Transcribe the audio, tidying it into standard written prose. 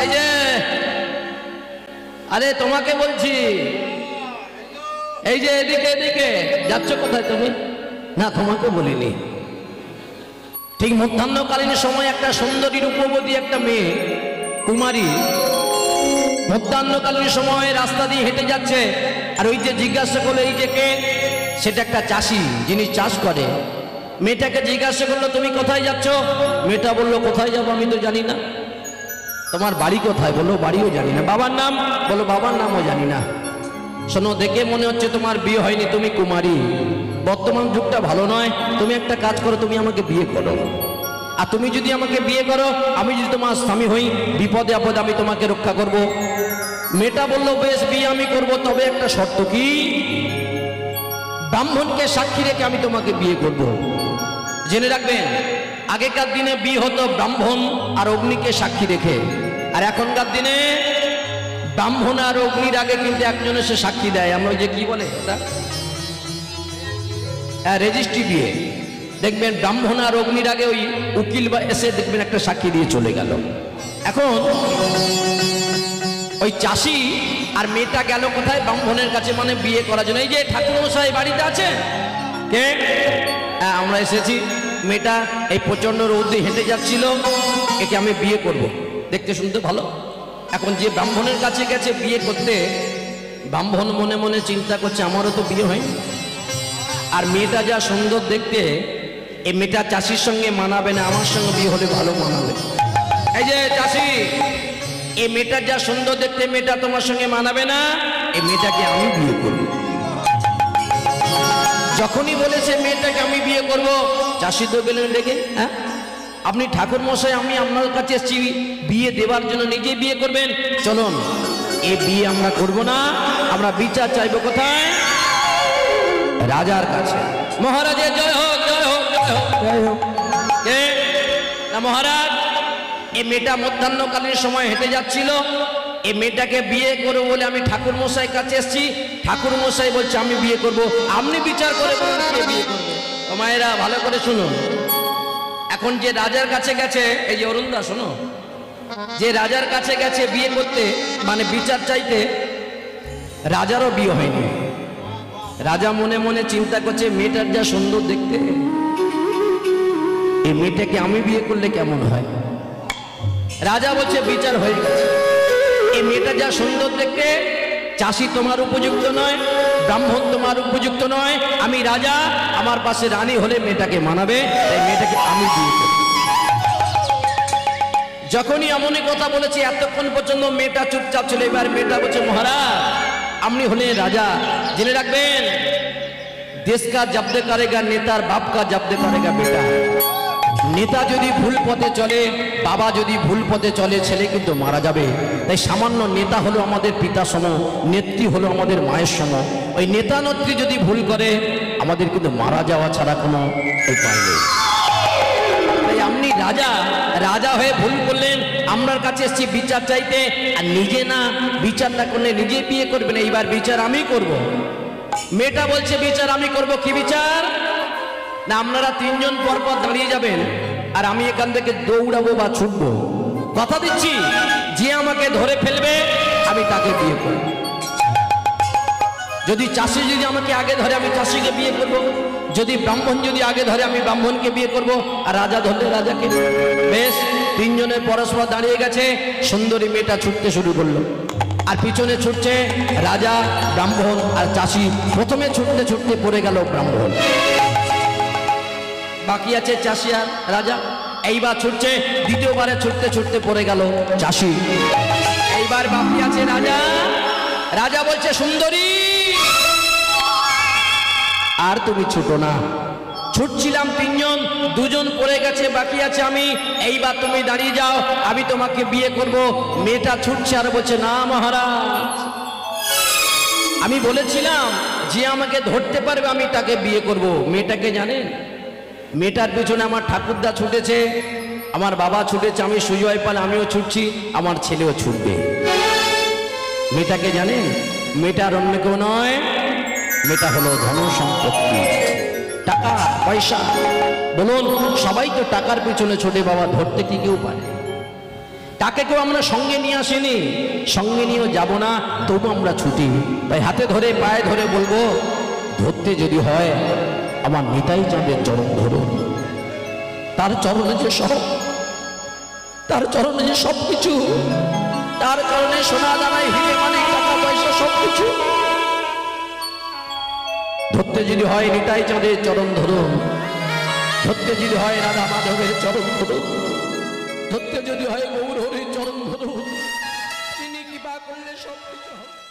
এই যে আরে তোমাকে বলছি, এই যে এদিকে এদিকে যাচ্ছ কোথায় তুমি? না তোমাকে বলিনি। ঠিক মধ্যাহ্নকালীন সময় একটা সুন্দরী রূপবতী একটা মেয়ে কুমারী মধ্যাহ্নকালীন সময় রাস্তা দিয়ে হেঁটে যাচ্ছে, আর ওই যে জিজ্ঞাসা করলো এই যে কে, সেটা একটা চাষি যিনি চাষ করে। মেয়েটাকে জিজ্ঞাসা করলো তুমি কোথায় যাচ্ছ? মেয়েটা বললো কোথায় যাবো আমি তো জানি না। তোমার বাড়ি কোথায়? বললো বাড়িও জানি না। বাবার নাম? বললো বাবার নামও জানি না। শোনো, দেখে মনে হচ্ছে তোমার বিয়ে হয়নি, তুমি কুমারী, বর্তমান যুগটা ভালো নয়, তুমি একটা কাজ করো, তুমি আমাকে বিয়ে করো। আর তুমি যদি আমাকে বিয়ে করো, আমি যদি তোমার স্বামী হই, বিপদে আপদে আমি তোমাকে রক্ষা করব। মেয়েটা বললো বেশ, বিয়ে আমি করব, তবে একটা শর্ত। কি? ব্রাহ্মণকে সাক্ষী রেখে আমি তোমাকে বিয়ে করব। জেনে রাখবেন, আগেকার দিনে বিয়ে হতো ব্রাহ্মণ আর অগ্নিকে সাক্ষী রেখে, আর এখনকার দিনে ব্রাহ্মণ আর অগ্নির আগে কিন্তু একজন এসে সাক্ষী দেয়। আমরা ওই যে কি বলে এটা, রেজিস্ট্রি বিয়ে। দেখবেন ব্রাহ্মণ আর অগ্নির আগে ওই উকিল বা এসে দেখবেন একটা সাক্ষী দিয়ে চলে গেল। এখন ওই চাষি আর মেয়েটা গেল কোথায়? ব্রাহ্মণের কাছে, মানে বিয়ে করার জন্য। এই যে ঠাকুরমশাই বাড়িতে আছে? কে? হ্যাঁ আমরা এসেছি। মেয়েটা এই প্রচন্ড রৌদ্রে হেঁটে যাচ্ছিল, একে আমি বিয়ে করব। দেখতে শুনতে ভালো। এখন যে ব্রাহ্মণের কাছে গেছে বিয়ে করতে, ব্রাহ্মণ মনে মনে চিন্তা করছে আমারও তো বিয়ে হয়নি, আর মেয়েটা যা সুন্দর দেখতে, এই মেয়েটা চাষির সঙ্গে মানাবে না, আমার সঙ্গে বিয়ে হলে ভালো মানাবে। এই যে চাষি, এই মেয়েটা যা সুন্দর দেখতে, মেয়েটা তোমার সঙ্গে মানাবে না, এই মেয়েটাকে আমি বিয়ে করব। যখনই বলেছে মেয়েটাকে আমি বিয়ে করব, চাষি তো গেলেন ডেকে, হ্যাঁ আপনি ঠাকুর মশাই, আমি আপনার কাছে এসেছি বিয়ে দেওয়ার জন্য, নিজে বিয়ে করবেন, চলুন এই বিয়ে আমরা করব না, আমরা বিচার চাইবো কোথায়? রাজার কাছে। মহারাজের জয় হোক, জয় হোক, জয় হোক, জয় হোক। কে? না মহারাজ, এই মেয়েটা মধ্যাহ্নকালীন সময় হেঁটে যাচ্ছিল, এই মেয়েটাকে বিয়ে করবো বলে আমি ঠাকুর মশাই কাছে এসেছি। ঠাকুর মশাই বলছে আমি বিয়ে করব, আপনি বিচার করে বলুন কে বিয়ে করবে। মায়েরা ভালো করে শুনুন, এখন যে রাজার কাছে গেছে, এই যে অরুণদা শোনো, যে রাজার কাছে গেছে বিয়ে করতে, মানে বিচার চাইতে, রাজারও বিয়ে হয়নি। রাজা মনে মনে চিন্তা করছে মেয়েটার যা সুন্দর দেখতে, এই মেয়েটাকে আমি বিয়ে করলে কেমন হয়। রাজা বলছে বিচার হয়ে গেছে, এই মেয়েটা যা সুন্দর দেখতে, চাষি তোমার উপযুক্ত নয়, ব্রাহ্মণ তোমার উপযুক্ত নয়, আমি রাজা, আমার পাশে রানী হলে মেয়েটাকে মানাবে, তাই মেয়েটাকে আমি বিয়ে করব। যখনই এমনই কথা বলেছি, এতক্ষণ পর্যন্ত মেয়েটা চুপচাপ ছিল। এবার মেয়েটা বলছে মহারাজ আপনি হলেন রাজা, জেনে রাখবেন দেশ কা জব্দ করেগা নেতার বাপ কা জব্দ করেগা বেটা। নেতা যদি ভুল পথে চলে, বাবা যদি ভুল পথে চলে, ছেলে কিন্তু মারা যাবে। তাই সামান্য নেতা হলো আমাদের পিতা সম, নেত্রী হলো আমাদের মায়ের সম। ওই নেতা নেত্রী যদি ভুল করে, আমাদের কিন্তু মারা যাওয়া ছাড়া কোনো উপায় নেই। তাই আপনি রাজা, রাজা হয়ে ভুল করলেন, আপনার কাছে এসেছি বিচার চাইতে, আর নিজে না বিচার না করলে নিজে বিয়ে করবেন। এইবার বিচার আমি করব। মেয়েটা বলছে বিচার আমি করব। কি বিচার? না আপনারা তিনজন পর পর দাঁড়িয়ে যাবেন, আর আমি এখান থেকে দৌড়াবো বা ছুটবো। কথা দিচ্ছি, যে আমাকে ধরে ফেলবে আমি তাকে বিয়ে করব। যদি চাষি যদি আমাকে আগে ধরে, আমি চাষিকে বিয়ে করব। যদি ব্রাহ্মণ যদি আগে ধরে, আমি ব্রাহ্মণকে বিয়ে করব। আর রাজা ধরলে রাজাকে। বেশ, তিনজনের পরস্পর দাঁড়িয়ে গেছে। সুন্দরী মেয়েটা ছুটতে শুরু করলো, আর পিছনে ছুটছে রাজা, ব্রাহ্মণ আর চাষি। প্রথমে ছুটতে ছুটতে পড়ে গেল ব্রাহ্মণ, বাকি আছে চাষি আর রাজা। এইবার ছুটছে, দ্বিতীয়বারে ছুটতে ছুটতে পড়ে গেল চাষি। এইবার বাকি আছে রাজা। রাজা বলছে সুন্দরী আর তুমি ছুটো না, ছুটছিলাম তিনজন, দুজন পড়ে গেছে, বাকি আছে আমি। এইবার তুমি দাঁড়িয়ে যাও, আমি তোমাকে বিয়ে করব। মেয়েটা ছুটছে আর বলছে না মহারাজ, আমি বলেছিলাম যে আমাকে ধরতে পারবে আমি তাকে বিয়ে করব। মেয়েটাকে জানেন? মেয়েটার পিছনে আমার ঠাকুরদা ছুটেছে, আমার বাবা ছুটেছে, আমি সুজয় পাল আমিও ছুটছি, আমার ছেলেও ছুটবে। মেয়েটাকে জানেন? মেয়েটার অন্য কেউ নয়, মেয়েটা হলো ধন সম্পত্তি, টাকা পয়সা। বলুন, সবাই তো টাকার পিছনে ছোটে বাবা, ধরতে কি কেউ পারে? তাকে কেউ আমরা সঙ্গে নিয়ে আসিনি, সঙ্গে নিয়েও যাব না, তবু আমরা ছুটি। তাই হাতে ধরে পায়ে ধরে বলবো, ধরতে যদি হয় আমার নিতাই চাঁদের চরণ ধরুন। তার চরণে যে সব, তার চরণে যে সব কিছু, তার চরণে সোনা দানায় হিরে মানে টাকা পয়সা সবকিছু। ধরতে যদি হয় নিতাই চাঁদের চরণ ধরুন, ধরতে যদি হয় রাধা মাধবের চরণ ধরুন, ধরতে যদি হয় গৌর হরির চরণ ধরুন। তিনি কৃপা করলে সবকিছু হবে।